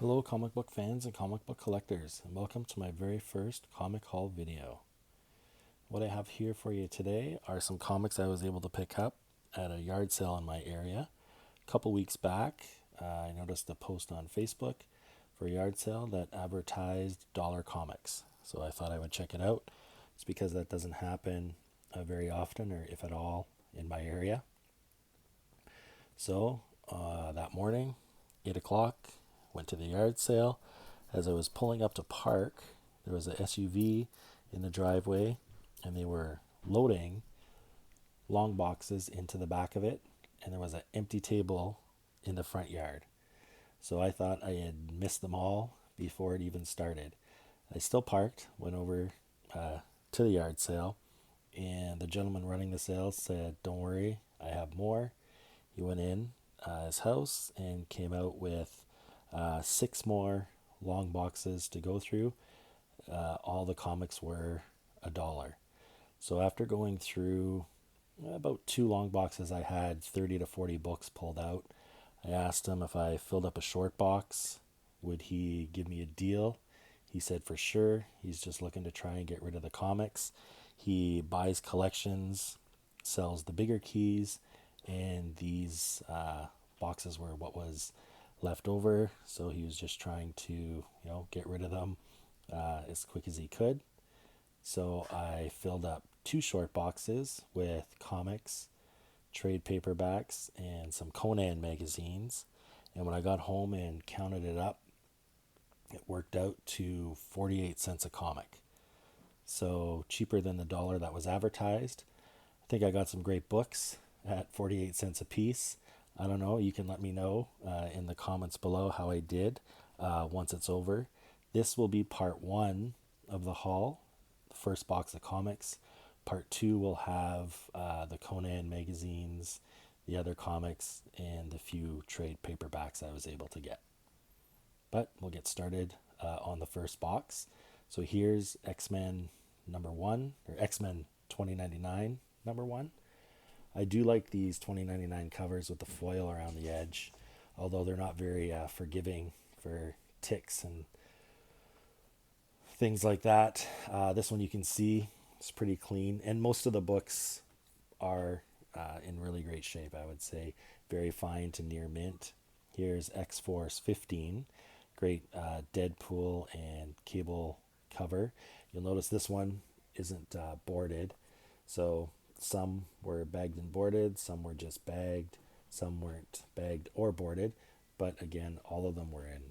Hello, comic book fans and comic book collectors, and welcome to my very first comic haul video. What I have here for you today are some comics I was able to pick up at a yard sale in my area. A couple weeks back, I noticed a post on Facebook for a yard sale that advertised dollar comics. So I thought I would check it out. It's because that doesn't happen very often, or if at all, in my area. So that morning, 8 o'clock, went to the yard sale. As I was pulling up to park, there was a SUV in the driveway, and they were loading long boxes into the back of it, and there was an empty table in the front yard. So I thought I had missed them all before it even started. I still parked, went over to the yard sale, and the gentleman running the sale said, "Don't worry, I have more." He went in his house and came out with six more long boxes to go through. All the comics were $1. So after going through about two long boxes, I had 30 to 40 books pulled out. I asked him if I filled up a short box, would he give me a deal? He said for sure. He's just looking to try and get rid of the comics. He buys collections, sells the bigger keys, and these boxes were what was left over. So he was just trying to, get rid of them as quick as he could. So I filled up two short boxes with comics, trade paperbacks, and some Conan magazines. And when I got home and counted it up, it worked out to 48 cents a comic. So cheaper than the dollar that was advertised. I think I got some great books at 48 cents a piece. I don't know. You can let me know in the comments below how I did once it's over. This will be part one of the haul, the first box of comics. Part two will have the Conan magazines, the other comics, and the few trade paperbacks I was able to get. But we'll get started on the first box. So here's X-Men number one, or X-Men 2099 number one. I do like these 2099 covers with the foil around the edge, although they're not very forgiving for ticks and things like that. This one you can see it's pretty clean, and most of the books are in really great shape, I would say. Very fine to near mint. Here's X-Force 15. Great Deadpool and Cable cover. You'll notice this one isn't boarded. So some were bagged and boarded, some were just bagged, some weren't bagged or boarded. But again, all of them were in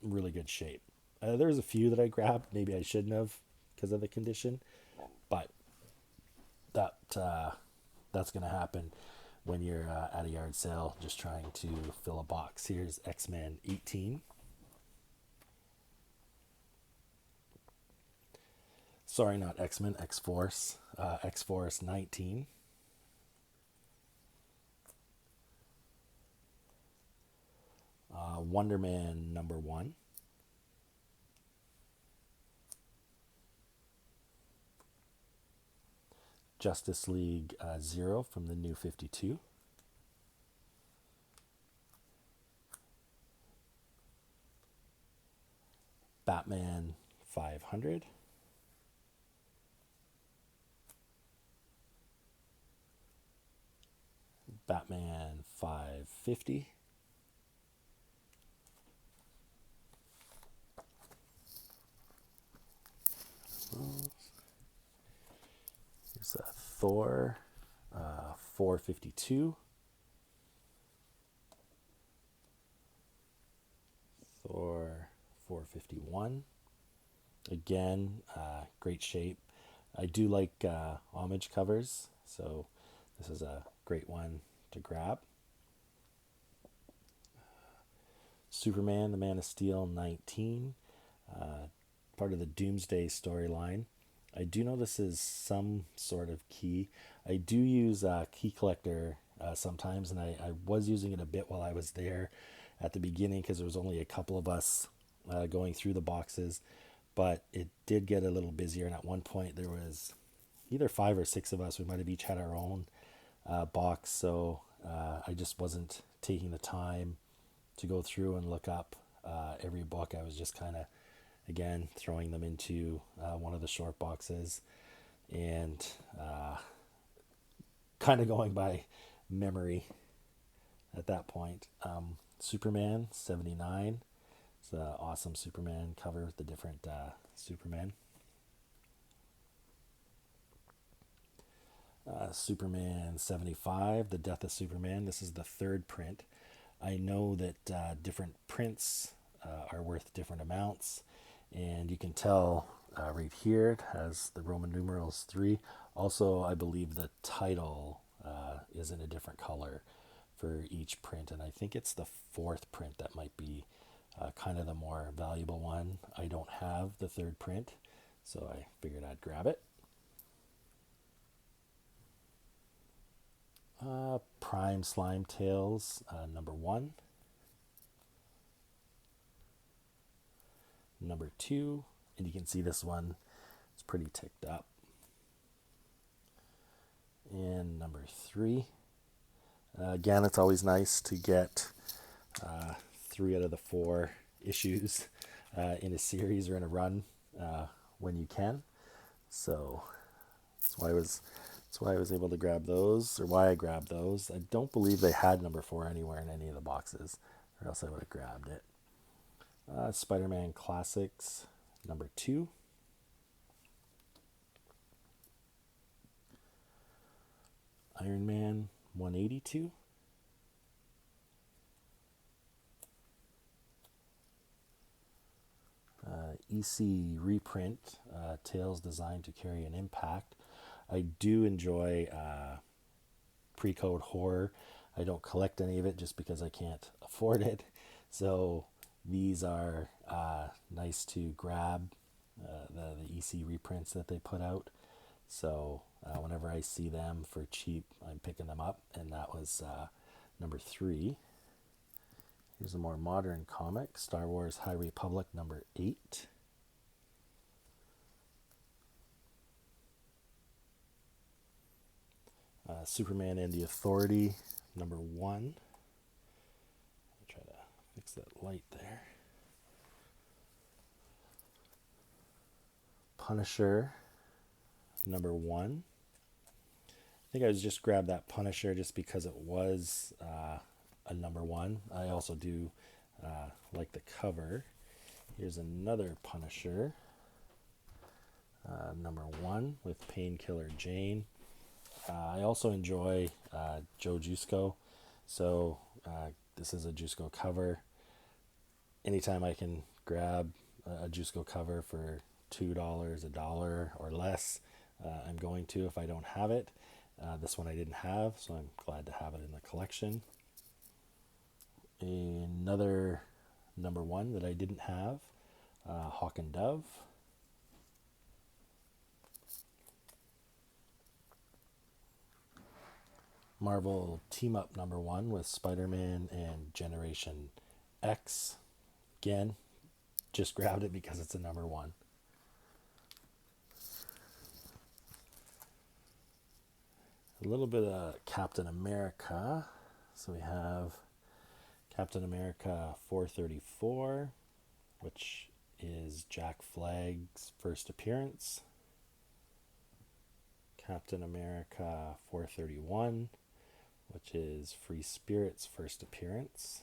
really good shape. There's a few that I grabbed. Maybe I shouldn't have because of the condition. But that that's going to happen when you're at a yard sale just trying to fill a box. Here's X-Men 18. Sorry, not X-Men, X-Force. X-Force 19. Wonder Man number 1. Justice League 0 from the New 52. Batman 500. Batman 550. Here's Thor 452. Thor 451. Again, great shape. I do like homage covers, so this is a great one to grab. Superman, the Man of Steel 19, part of the Doomsday storyline. I do know this is some sort of key. I do use Key Collector sometimes, and I was using it a bit while I was there at the beginning because there was only a couple of us going through the boxes, but it did get a little busier, and at one point there was either 5 or 6 of us. We might have each had our own box, so I just wasn't taking the time to go through and look up every book. I was just kind of, again, throwing them into one of the short boxes and kind of going by memory at that point. Superman 79. It's an awesome Superman cover with the different Superman. Superman 75, The Death of Superman. This is the third print. I know that different prints are worth different amounts, and you can tell right here it has the Roman numerals 3. Also, I believe the title is in a different color for each print, and I think it's the fourth print that might be kind of the more valuable one. I don't have the third print, so I figured I'd grab it. Prime Slime Tales, number 1. Number 2, and you can see this one, it's pretty ticked up. And number 3. Again, it's always nice to get 3 out of the 4 issues in a series or in a run when you can. So that's why I was able to grab those, or why I grabbed those. I don't believe they had number 4 anywhere in any of the boxes, or else I would have grabbed it. Spider-Man Classics, number 2. Iron Man 182. EC reprint, Tales Designed to Carry an Impact. I do enjoy pre-code horror. I don't collect any of it just because I can't afford it. So these are nice to grab, the EC reprints that they put out. So whenever I see them for cheap, I'm picking them up. And that was number 3. Here's a more modern comic, Star Wars High Republic, number 8. Superman and the Authority, number 1. Try to fix that light there. Punisher, number 1. I think I was just grabbed that Punisher just because it was a number 1. I also do like the cover. Here's another Punisher, number 1 with Painkiller Jane. I also enjoy Joe Jusko, so this is a Jusko cover. Anytime I can grab a Jusko cover for $2, $1, or less, I'm going to if I don't have it. This one I didn't have, so I'm glad to have it in the collection. Another number 1 that I didn't have, Hawk and Dove. Marvel Team Up number 1 with Spider-Man and Generation X. Again, just grabbed it because it's a number 1. A little bit of Captain America. So we have Captain America 434, which is Jack Flag's first appearance. Captain America 431, which is Free Spirit's first appearance.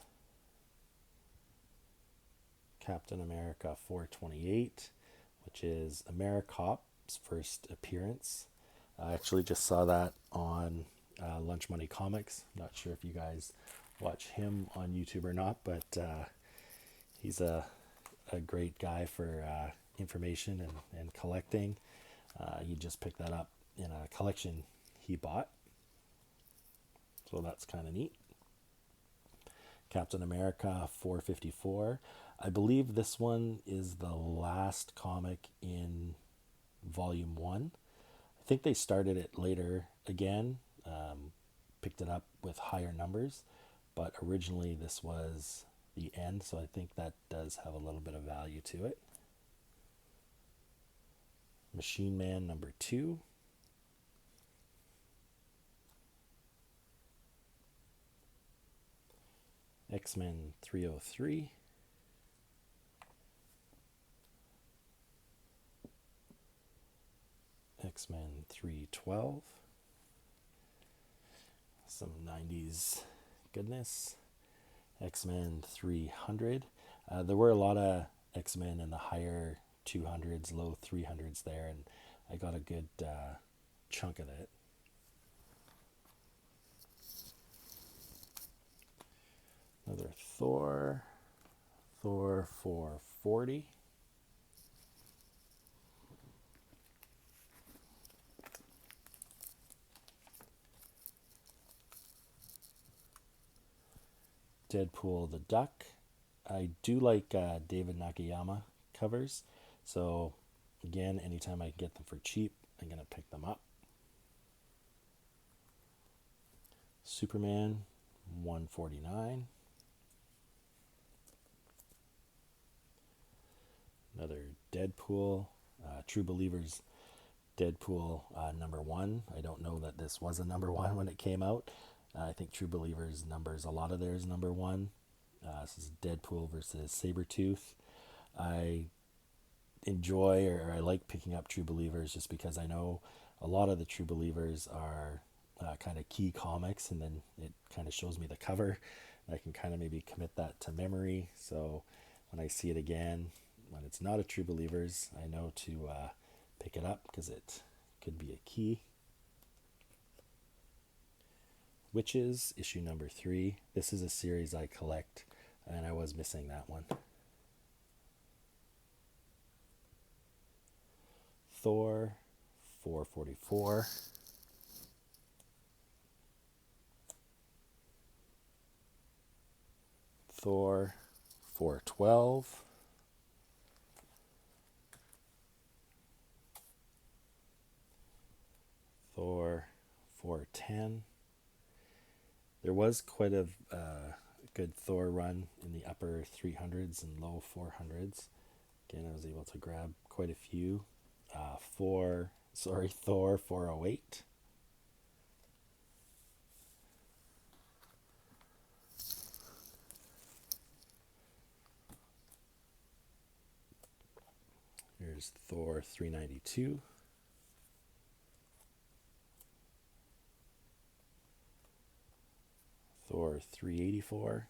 Captain America 428, which is AmeriCop's first appearance. I actually just saw that on Lunch Money Comics. Not sure if you guys watch him on YouTube or not, but he's a great guy for information and collecting. He just picked that up in a collection he bought. So that's kind of neat. Captain America 454. I believe this one is the last comic in Volume 1. I think they started it later again, picked it up with higher numbers, but originally this was the end, so I think that does have a little bit of value to it. Machine Man number 2. X-Men 303. X-Men 312. Some 90s goodness. X-Men 300. There were a lot of X-Men in the higher 200s, low 300s there, and I got a good chunk of it. Another Thor. Thor 440. Deadpool the Duck. I do like David Nakayama covers, so again, anytime I can get them for cheap, I'm going to pick them up. Superman 149. Another Deadpool, True Believers Deadpool #1. I don't know that this was a #1 when it came out. I think True Believers numbers a lot of theirs #1. This is Deadpool versus Sabretooth. I enjoy or I like picking up True Believers just because I know a lot of the True Believers are kind of key comics, and then it kind of shows me the cover. I can kind of maybe commit that to memory. So when I see it again, when it's not a True Believers, I know to pick it up because it could be a key. Witches, issue #3. This is a series I collect, and I was missing that one. Thor 444. Thor 412. Thor 410. There was quite a good Thor run in the upper 300s and low 400s. Again, I was able to grab quite a few. Thor 408. Here's Thor 392. Thor 384.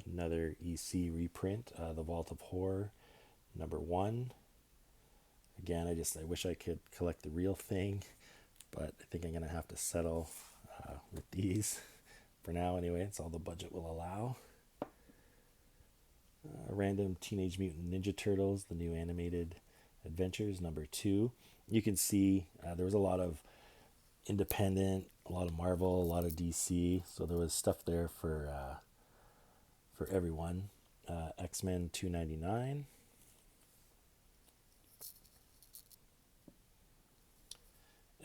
Another EC reprint, The Vault of Horror #1. Again, I wish I could collect the real thing, but I think I'm going to have to settle with these for now anyway. It's all the budget will allow. Random Teenage Mutant Ninja Turtles, the new animated adventures #2. You can see there was a lot of independent, a lot of Marvel, a lot of DC, so there was stuff there for everyone. X-Men 299.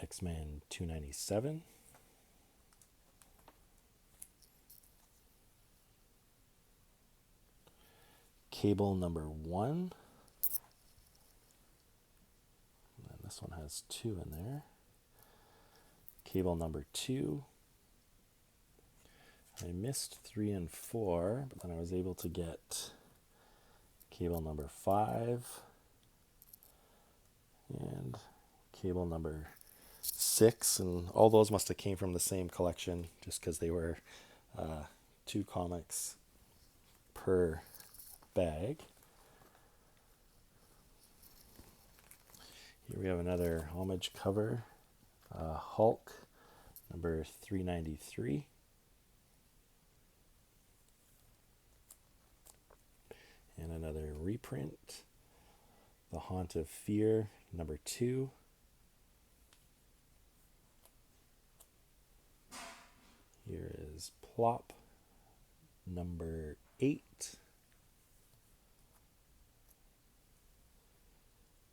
X-Men 297. Cable #1. And this one has 2 in there. Cable #2. I missed 3 and 4, but then I was able to get Cable #5 and Cable #6, and all those must have came from the same collection just because they were 2 comics per bag. Here we have another homage cover, Hulk #393. And another reprint, The Haunt of Fear #2. Here is Plop #8.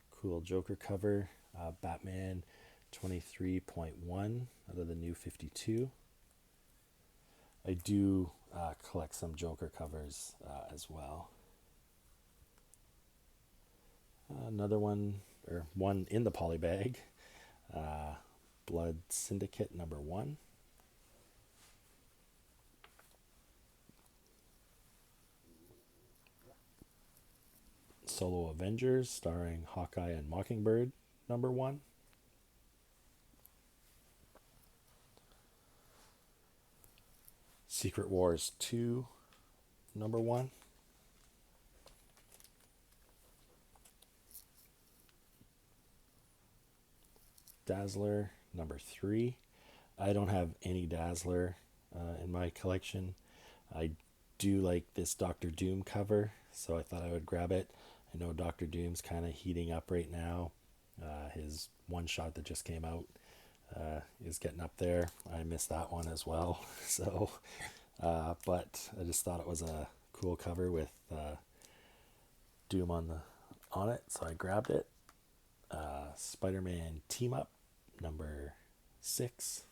Cool Joker cover, Batman 23.1 out of the New 52. I do collect some Joker covers as well. Another one, or one in the poly bag, Blood Syndicate #1. Solo Avengers starring Hawkeye and Mockingbird, #1. Secret Wars 2, #1. Dazzler, #3. I don't have any Dazzler in my collection. I do like this Doctor Doom cover, so I thought I would grab it. I know Doctor Doom's kind of heating up right now. His one shot that just came out is getting up there. I missed that one as well. So, but I just thought it was a cool cover with Doom on it, so I grabbed it. Spider-Man Team Up, #6.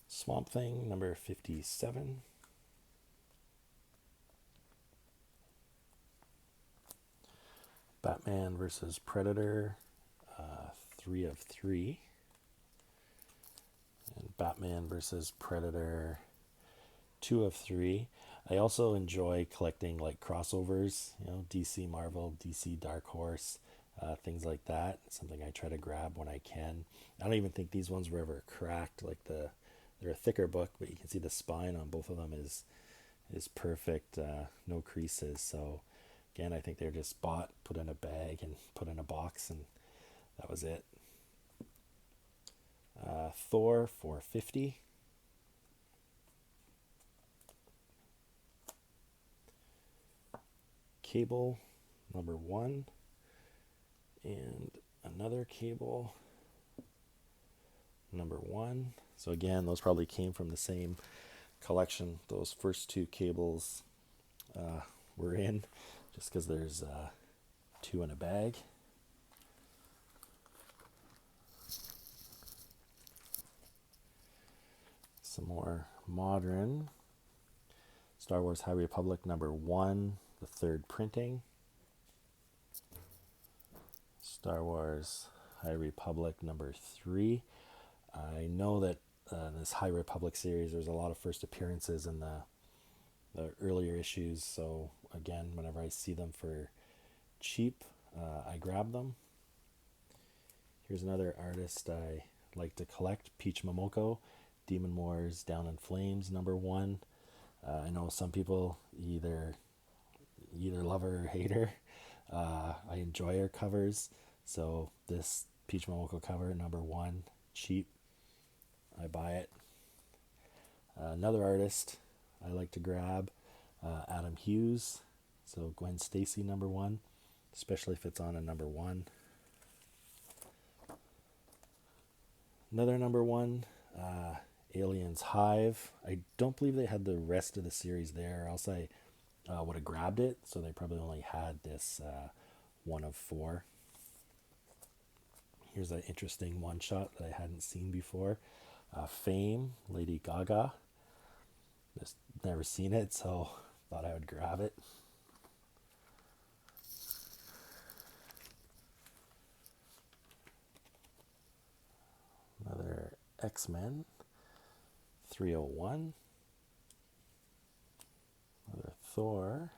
Swamp Thing, #57. Batman versus Predator, 3 of 3. And Batman versus Predator, 2 of 3. I also enjoy collecting like crossovers, DC Marvel, DC Dark Horse, things like that. Something I try to grab when I can. I don't even think these ones were ever cracked. They're a thicker book, but you can see the spine on both of them is perfect, no creases. So again, I think they're just bought, put in a bag, and put in a box, and that was it. Thor 450. Cable, #1. And another Cable, #1. So again, those probably came from the same collection. Those first 2 Cables were in, just because there's 2 in a bag. Some more modern. Star Wars High Republic #1, the 3rd printing. Star Wars High Republic #3. I know that this High Republic series, there's a lot of first appearances in the earlier issues. So again, whenever I see them for cheap, I grab them. Here's another artist I like to collect, Peach Momoko, Demon Wars Down in Flames #1. I know some people either love her or hate her. I enjoy her covers, so this Peach Momoko cover #1, cheap, I buy it. Another artist I like to grab, Adam Hughes, so Gwen Stacy #1, especially if it's on a #1. Another #1, Aliens Hive. I don't believe they had the rest of the series there, or else I would have grabbed it. So they probably only had this 1 of 4. Here's an interesting one shot that I hadn't seen before. Fame, Lady Gaga. Just never seen it, so thought I would grab it. Another X-Men, 301. Another Thor,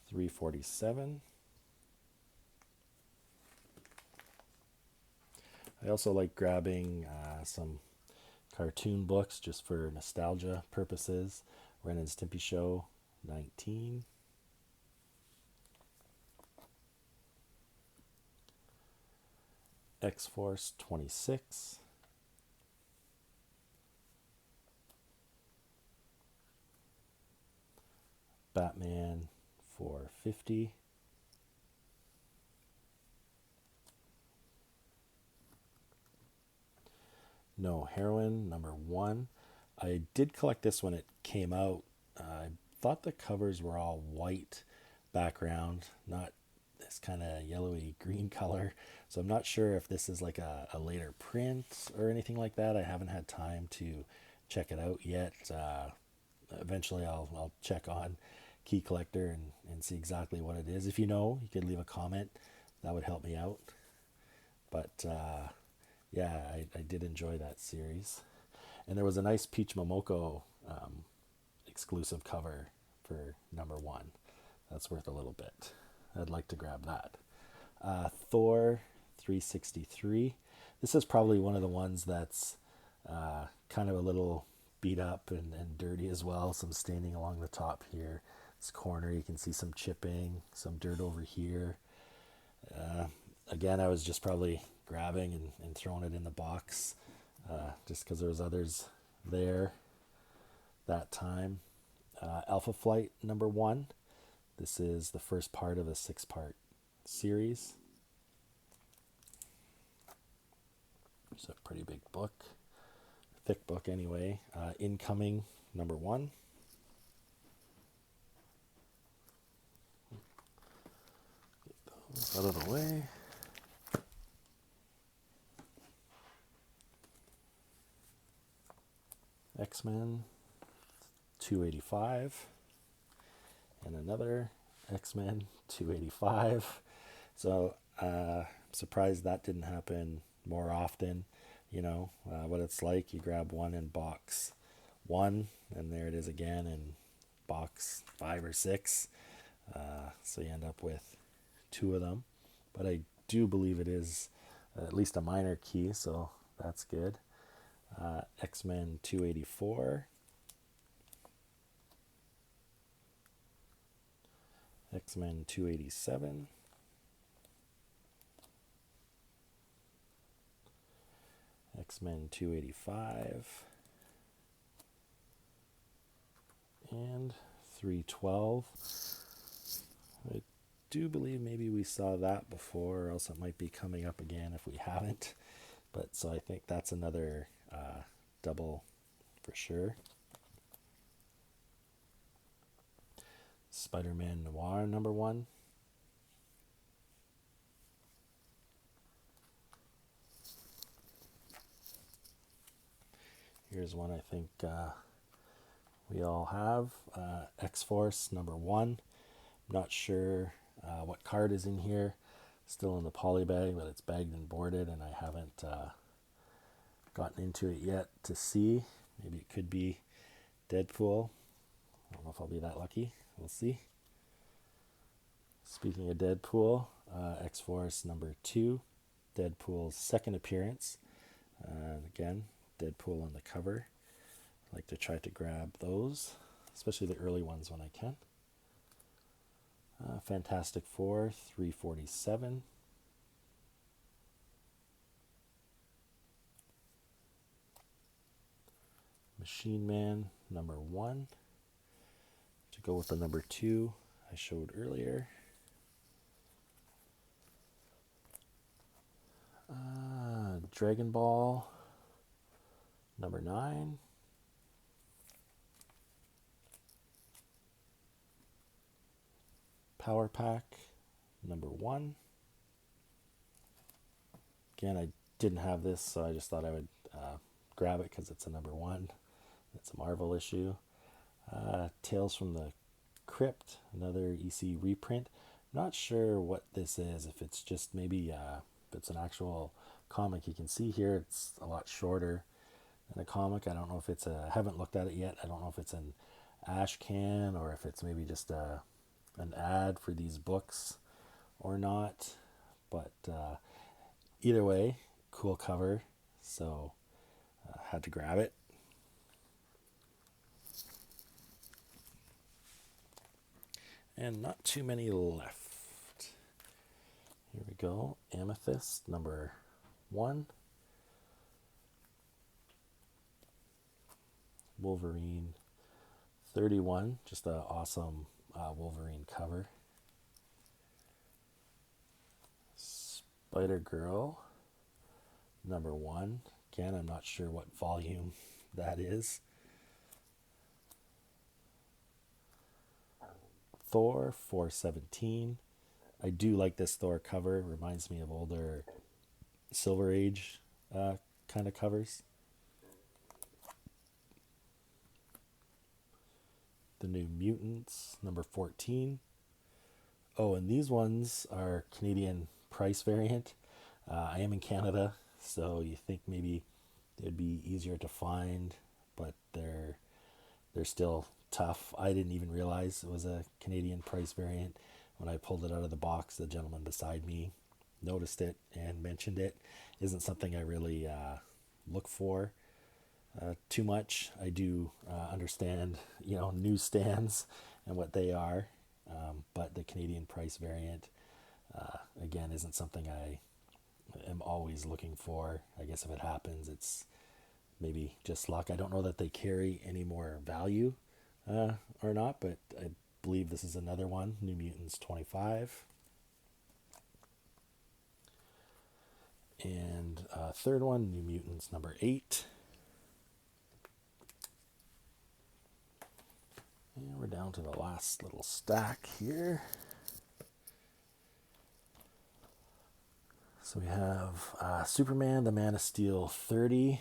347. I also like grabbing some cartoon books just for nostalgia purposes. Ren and Stimpy Show, 19. X-Force, 26. Batman, 450. No Heroine, #1. I did collect this when it came out. I thought the covers were all white background, not this kind of yellowy green color. So I'm not sure if this is like a later print or anything like that. I haven't had time to check it out yet. Eventually I'll check on Key Collector and see exactly what it is. If you know, you could leave a comment. That would help me out. But Yeah, I did enjoy that series. And there was a nice Peach Momoko exclusive cover for number one. That's worth a little bit. I'd like to grab that. Thor 363. This is probably one of the ones that's kind of a little beat up and dirty as well. Some staining along the top here. This corner, you can see some chipping, some dirt over here. Again, I was just probably grabbing and throwing it in the box just because there was others there that time. Alpha Flight number one. This is the first part of a 6-part series. It's a pretty big book, thick book anyway. Incoming number one. Get those out of the way. X-Men 285 and another X-Men 285. So I'm surprised that didn't happen more often. You know what it's like. You grab one in box one, and there it is again in box 5 or 6. So you end up with two of them. But I do believe it is at least a minor key, so that's good. X-Men 284. X-Men 287. X-Men 285. And 312. I do believe maybe we saw that before, or else it might be coming up again if we haven't. But so I think that's another double for sure. Spider-Man Noir number one. Here's one I think we all have. X-Force number one. Not sure what card is in here. Still in the poly bag, but it's bagged and boarded, and I haven't gotten into it yet to see. Maybe it could be Deadpool. I don't know if I'll be that lucky. We'll see. Speaking of Deadpool, X-Force number two. Deadpool's second appearance. Again, Deadpool on the cover. I like to try to grab those, especially the early ones when I can. Fantastic Four 347. Machine Man number one. To go with the number two I showed earlier. Dragon Ball number 9. Power Pack number 1. Again, I didn't have this, so I just thought I would grab it because it's a number 1. It's a Marvel issue. Tales from the Crypt, another EC reprint. Not sure what this is, if it's just maybe if it's an actual comic. You can see here it's a lot shorter than a comic. I don't know if it's I haven't looked at it yet. I don't know if it's an ash can or if it's maybe just an ad for these books or not. But either way, cool cover. So had to grab it. And not too many left. Here we go. Amethyst number 1. Wolverine 31. Just an awesome Wolverine cover. Spider-Girl number 1. Again, I'm not sure what volume that is. Thor 417. I do like this Thor cover. It reminds me of older Silver Age kind of covers. The New Mutants number 14. Oh, and these ones are Canadian price variant. I am in Canada, so you think maybe they'd be easier to find, but they're still tough. I didn't even realize it was a Canadian price variant. When I pulled it out of the box, the gentleman beside me noticed it and mentioned it. Isn't something I really look for too much. I do understand, newsstands and what they are, but the Canadian price variant, again, isn't something I am always looking for. I guess if it happens, it's maybe just luck. I don't know that they carry any more value or not, but I believe this is another one, New Mutants 25. And third one, New Mutants number 8. And we're down to the last little stack here. So we have Superman, the Man of Steel 30.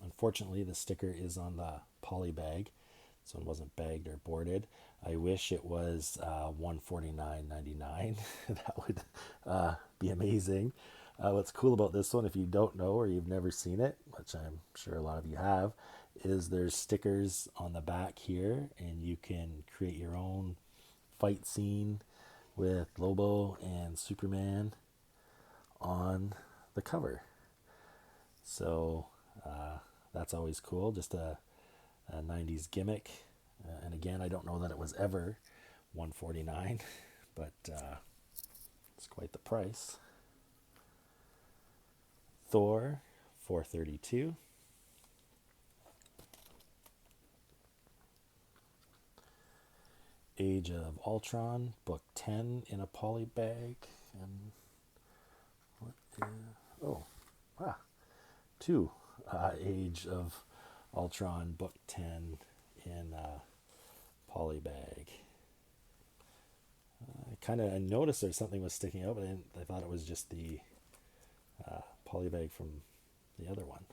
Unfortunately, the sticker is on the poly bag, so it wasn't bagged or boarded. I wish it was $149.99. That would be amazing. What's cool about this one, if you don't know or you've never seen it, which I'm sure a lot of you have, is there's stickers on the back here, and you can create your own fight scene with Lobo and Superman on the cover. So that's always cool, just a 90s gimmick. And again, I don't know that it was ever $149, but it's quite the price. Thor, $432. Age of Ultron, book 10 in a poly bag. And what is, oh, wow, 2 Age of Ultron, book 10 in a poly bag. I noticed there's something was sticking out, but I thought it was just the poly bag from the other one.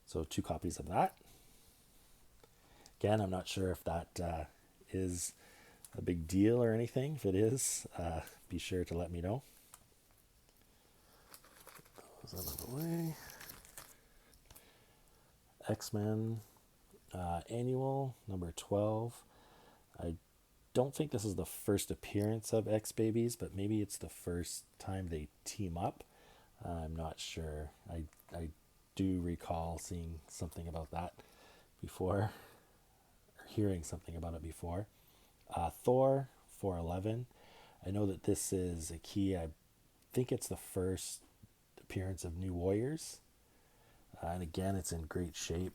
So 2 copies of that. Again, I'm not sure if that is a big deal or anything. If it is, be sure to let me know. Those out of the way. X-Men Annual number 12. I don't think this is the first appearance of X-Babies, but maybe it's the first time they team up. I'm not sure. I do recall seeing something about that before, or hearing something about it before. Thor 411. I know that this is a key. I think it's the first appearance of New Warriors. And again, it's in great shape.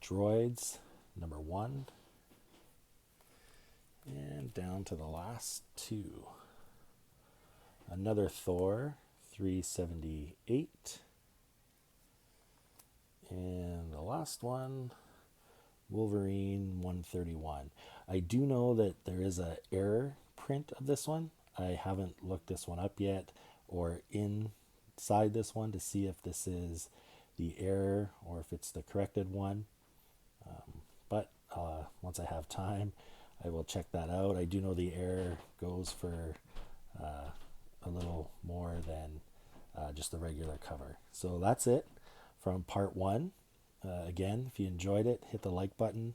Droids, number 1. And down to the last 2. Another Thor, 378. And the last one, Wolverine 131. I do know that there is a error print of this one. I haven't looked this one up yet or inside this one to see if this is the error or if it's the corrected one. But once I have time, I will check that out. I do know the error goes for a little more than just the regular cover. So that's it from part 1. Again, if you enjoyed it, hit the like button,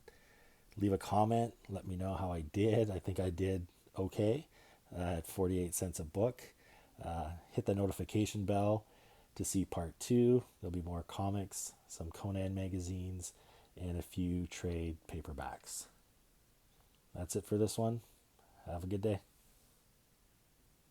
leave a comment, let me know how I did. I think I did okay at 48 cents a book. Hit the notification bell to see part 2. There'll be more comics, some Conan magazines, and a few trade paperbacks. That's it for this one. Have a good day.